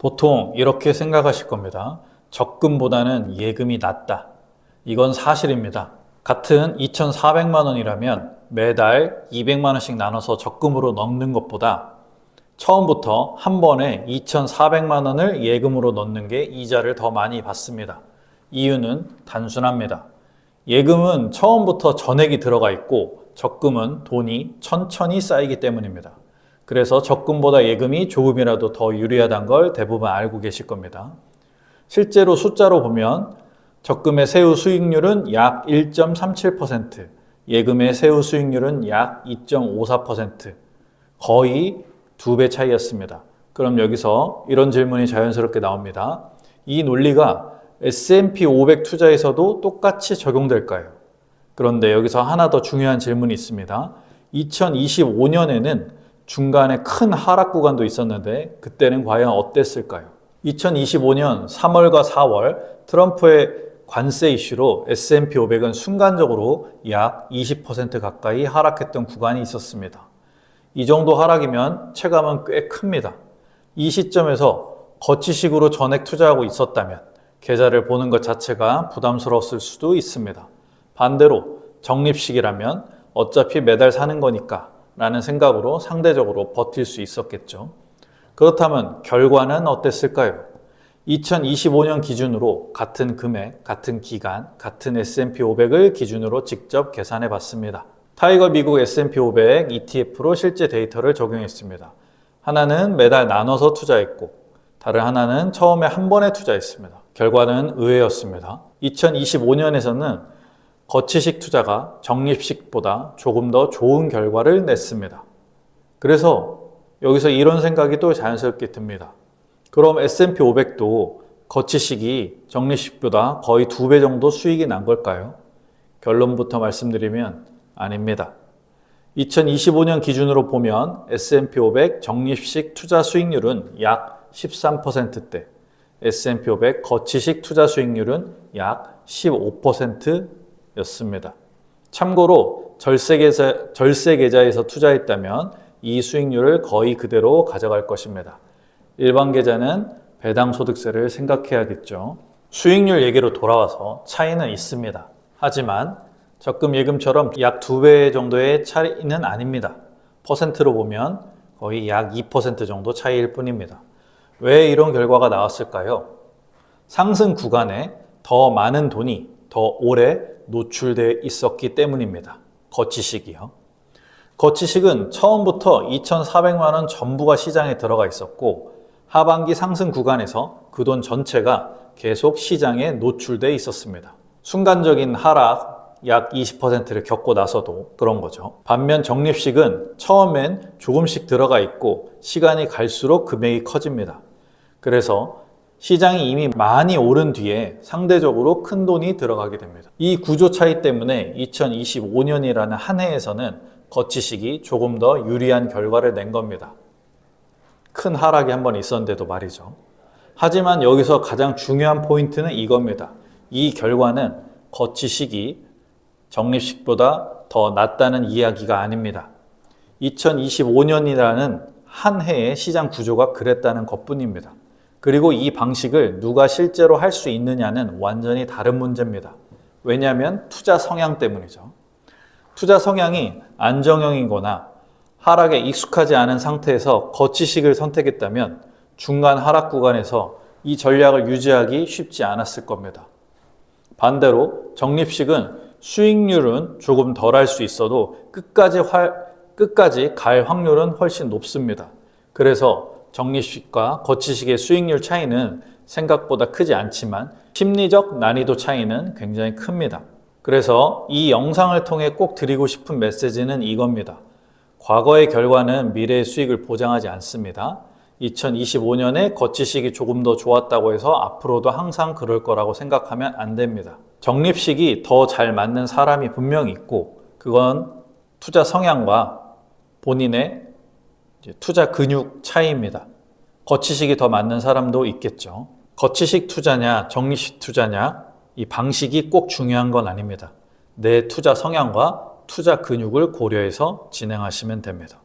보통 이렇게 생각하실 겁니다. 적금보다는 예금이 낫다. 이건 사실입니다. 같은 2,400만 원이라면 매달 200만 원씩 나눠서 적금으로 넣는 것보다 처음부터 한 번에 2,400만 원을 예금으로 넣는 게 이자를 더 많이 받습니다. 이유는 단순합니다. 예금은 처음부터 전액이 들어가 있고 적금은 돈이 천천히 쌓이기 때문입니다. 그래서 적금보다 예금이 조금이라도 더 유리하다는 걸 대부분 알고 계실 겁니다. 실제로 숫자로 보면 적금의 세후 수익률은 약 1.37%, 예금의 세후 수익률은 약 2.54%, 거의 2배 차이였습니다. 그럼 여기서 이런 질문이 자연스럽게 나옵니다. 이 논리가 S&P 500 투자에서도 똑같이 적용될까요? 그런데 여기서 하나 더 중요한 질문이 있습니다. 2025년에는 중간에 큰 하락 구간도 있었는데 그때는 과연 어땠을까요? 2025년 3월과 4월 트럼프의 관세 이슈로 S&P 500은 순간적으로 약 20% 가까이 하락했던 구간이 있었습니다. 이 정도 하락이면 체감은 꽤 큽니다. 이 시점에서 거치식으로 전액 투자하고 있었다면 계좌를 보는 것 자체가 부담스러웠을 수도 있습니다. 반대로 적립식이라면 어차피 매달 사는 거니까 라는 생각으로 상대적으로 버틸 수 있었겠죠. 그렇다면 결과는 어땠을까요? 2025년 기준으로 같은 금액, 같은 기간, 같은 S&P 500을 기준으로 직접 계산해 봤습니다. 타이거 미국 S&P 500 ETF로 실제 데이터를 적용했습니다. 하나는 매달 나눠서 투자했고 다른 하나는 처음에 한 번에 투자했습니다. 결과는 의외였습니다. 2025년에서는 거치식 투자가 적립식보다 조금 더 좋은 결과를 냈습니다. 그래서 여기서 이런 생각이 또 자연스럽게 듭니다. 그럼 S&P 500도 거치식이 적립식보다 거의 2배 정도 수익이 난 걸까요? 결론부터 말씀드리면 아닙니다. 2025년 기준으로 보면 S&P 500 적립식 투자 수익률은 약 13%대, S&P 500 거치식 투자 수익률은 약 15%였습니다. 참고로 절세 계좌에서 투자했다면 이 수익률을 거의 그대로 가져갈 것입니다. 일반 계좌는 배당 소득세를 생각해야겠죠. 수익률 얘기로 돌아와서 차이는 있습니다. 하지만 적금 예금처럼 약 2배 정도의 차이는 아닙니다. 퍼센트로 보면 거의 약 2% 정도 차이일 뿐입니다. 왜 이런 결과가 나왔을까요? 상승 구간에 더 많은 돈이 더 오래 노출되어 있었기 때문입니다. 거치식이요. 거치식은 처음부터 2,400만 원 전부가 시장에 들어가 있었고 하반기 상승 구간에서 그 돈 전체가 계속 시장에 노출되어 있었습니다. 순간적인 하락 약 20%를 겪고 나서도 그런 거죠. 반면 적립식은 처음엔 조금씩 들어가 있고 시간이 갈수록 금액이 커집니다. 그래서 시장이 이미 많이 오른 뒤에 상대적으로 큰 돈이 들어가게 됩니다. 이 구조 차이 때문에 2025년이라는 한 해에서는 거치식이 조금 더 유리한 결과를 낸 겁니다. 큰 하락이 한번 있었는데도 말이죠. 하지만 여기서 가장 중요한 포인트는 이겁니다. 이 결과는 거치식이 적립식보다 더 낫다는 이야기가 아닙니다. 2025년이라는 한 해의 시장 구조가 그랬다는 것뿐입니다. 그리고 이 방식을 누가 실제로 할 수 있느냐는 완전히 다른 문제입니다. 왜냐하면 투자 성향 때문이죠. 투자 성향이 안정형이거나 하락에 익숙하지 않은 상태에서 거치식을 선택했다면 중간 하락 구간에서 이 전략을 유지하기 쉽지 않았을 겁니다. 반대로 적립식은 수익률은 조금 덜 할 수 있어도 끝까지 갈 확률은 훨씬 높습니다. 그래서 적립식과 거치식의 수익률 차이는 생각보다 크지 않지만 심리적 난이도 차이는 굉장히 큽니다. 그래서 이 영상을 통해 꼭 드리고 싶은 메시지는 이겁니다. 과거의 결과는 미래의 수익을 보장하지 않습니다. 2025년에 거치식이 조금 더 좋았다고 해서 앞으로도 항상 그럴 거라고 생각하면 안 됩니다. 적립식이 더 잘 맞는 사람이 분명히 있고 그건 투자 성향과 본인의 투자 근육 차이입니다. 거치식이 더 맞는 사람도 있겠죠. 거치식 투자냐 적립식 투자냐 이 방식이 꼭 중요한 건 아닙니다. 내 투자 성향과 투자 근육을 고려해서 진행하시면 됩니다.